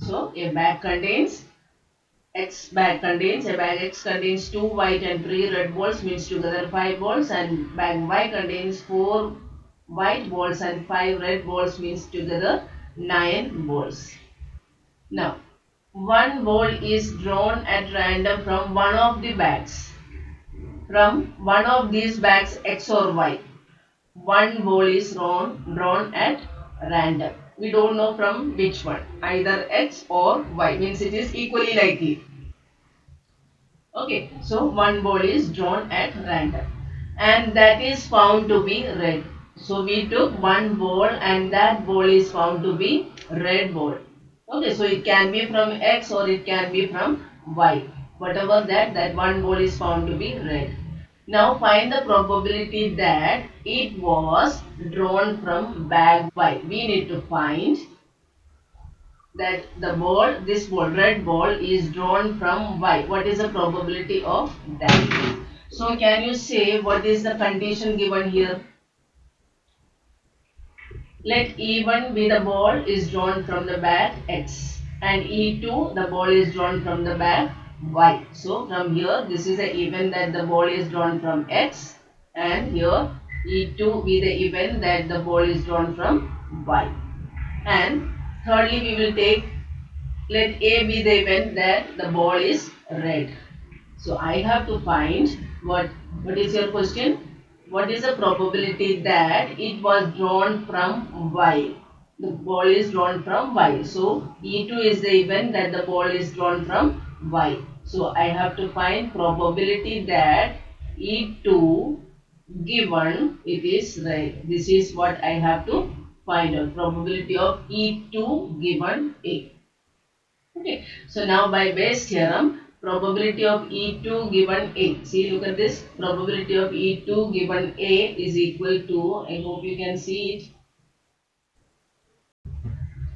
So a bag contains X bag contains a bag X contains 2 white and 3 red balls, means together 5 balls, and bag Y contains 4 white balls and 5 red balls, means together 9 balls. Now one ball is drawn at random from one of the bags. From one of these bags X or Y, one ball is drawn at random. We don't know from which one, either X or Y, means it is equally likely. Okay, so one ball is drawn at random and that is found to be red. So we took one ball and that ball is found to be red ball. Okay, so it can be from X or it can be from Y. Whatever that one ball is found to be red. Now find the probability that it was drawn from bag Y. We need to find that the ball, this ball, red ball is drawn from Y. What is the probability of that? So can you say what is the condition given here? Let E1 be the ball is drawn from the bag X and E2 the ball is drawn from the bag Y. So from here this is the event that the ball is drawn from X and here E2 be the event that the ball is drawn from Y. And thirdly we will take, let A be the event that the ball is red. So I have to find what is your question? What is the probability that it was drawn from Y? The ball is drawn from Y. So E2 is the event that the ball is drawn from Y. So I have to find probability that E2 given it is red. This is what I have to find out. Probability of E2 given A. Okay, so now by Bayes theorem, probability of E2 given A. See, look at this. Probability of E2 given A is equal to, I hope you can see it.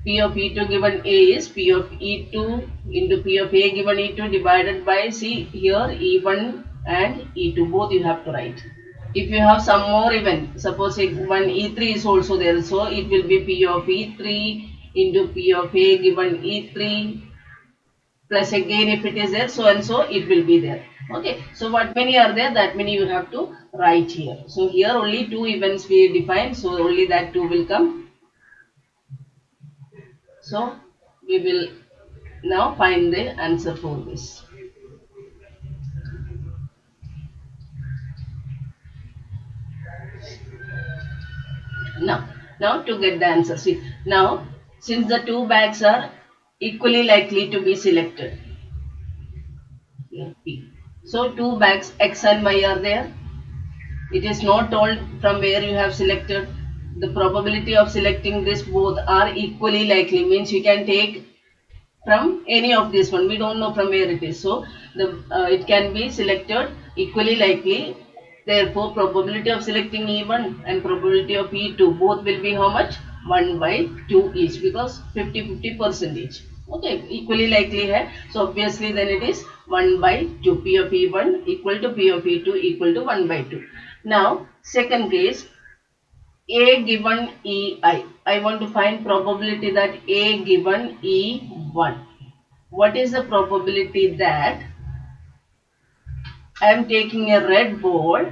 P of E2 given A is P of E2 into P of A given E2 divided by, see here, E1 and E2. Both you have to write. If you have some more event, suppose one E3 is also there, so it will be P of E3 into P of A given E3 plus again if it is there so and so it will be there. Okay, so what many are there, that many you have to write here. So here only two events we define, so only that two will come. So we will now find the answer for this. Now to get the answer, see, now since the two bags are equally likely to be selected, here P. So two bags X and Y are there. It is not told from where you have selected. The probability of selecting this both are equally likely, means you can take from any of this one. We don't know from where it is. So it can be selected equally likely. Therefore, probability of selecting E1 and probability of E2 both will be how much? 1 by 2 each, because 50-50 percentage. Okay, equally likely hai. So obviously then it is 1 by 2. P of E1 equal to P of E2 equal to 1 by 2. Now second case, A given EI. I want to find probability that A given E1. What is the probability that I am taking a red ball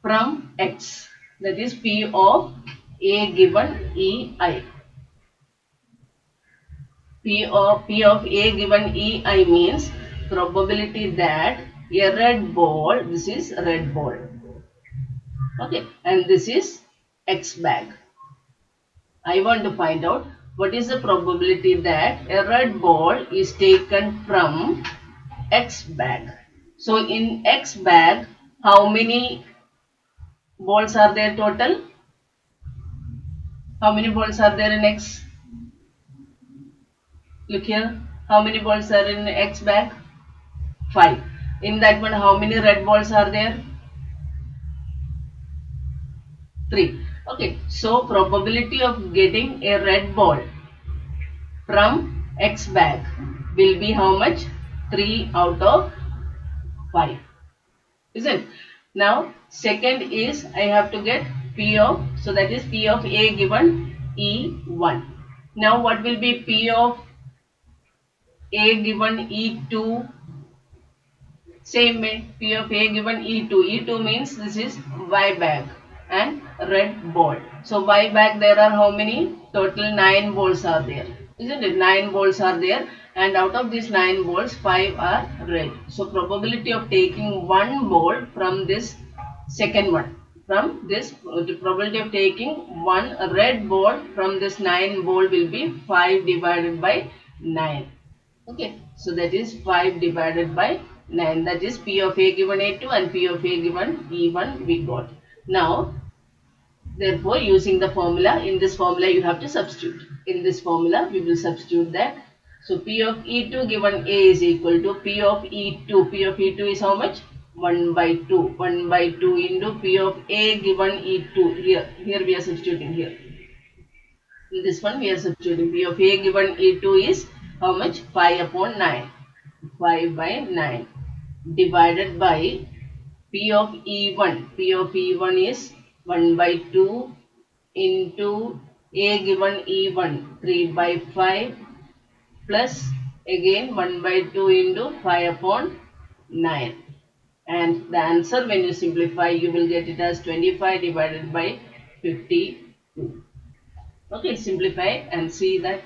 from X? That is P of A given EI. P of A given EI means probability that a red ball, this is red ball. Okay, and this is X bag. I want to find out what is the probability that a red ball is taken from X bag. So in X bag, how many balls are there total? How many balls are there in X? Look here. How many balls are in X bag? 5. In that one, how many red balls are there? 3. Okay. So probability of getting a red ball from X bag will be how much? 3 out of 5. Isn't? Now second is I have to get P of, so that is P of A given E1. Now what will be P of A given E2, same way P of A given E2. E2 means this is Y bag and red ball. So Y bag there are how many? Total 9 balls are there. Isn't it? 9 balls are there, and out of these 9 balls 5 are red. So probability of taking one ball from this second one. From this, the probability of taking one red ball from this 9 ball will be 5 divided by 9. Okay, so that is 5 divided by 9. That is P of A given A2 and P of A given E1 we got. Now, therefore, using the formula, in this formula you have to substitute. In this formula, we will substitute that. So, P of E2 given A is equal to P of E2. P of E2 is how much? 1 by 2. 1 by 2 into P of A given E2. Here we are substituting here. In this one we are substituting. P of A given E2 is how much? 5 upon 9. 5 by 9 divided by P of E1. P of E1 is 1 by 2 into A given E1, 3 by 5 plus again 1 by 2 into 5 upon 9. And the answer, when you simplify, you will get it as 25 divided by 52. Okay, simplify and see that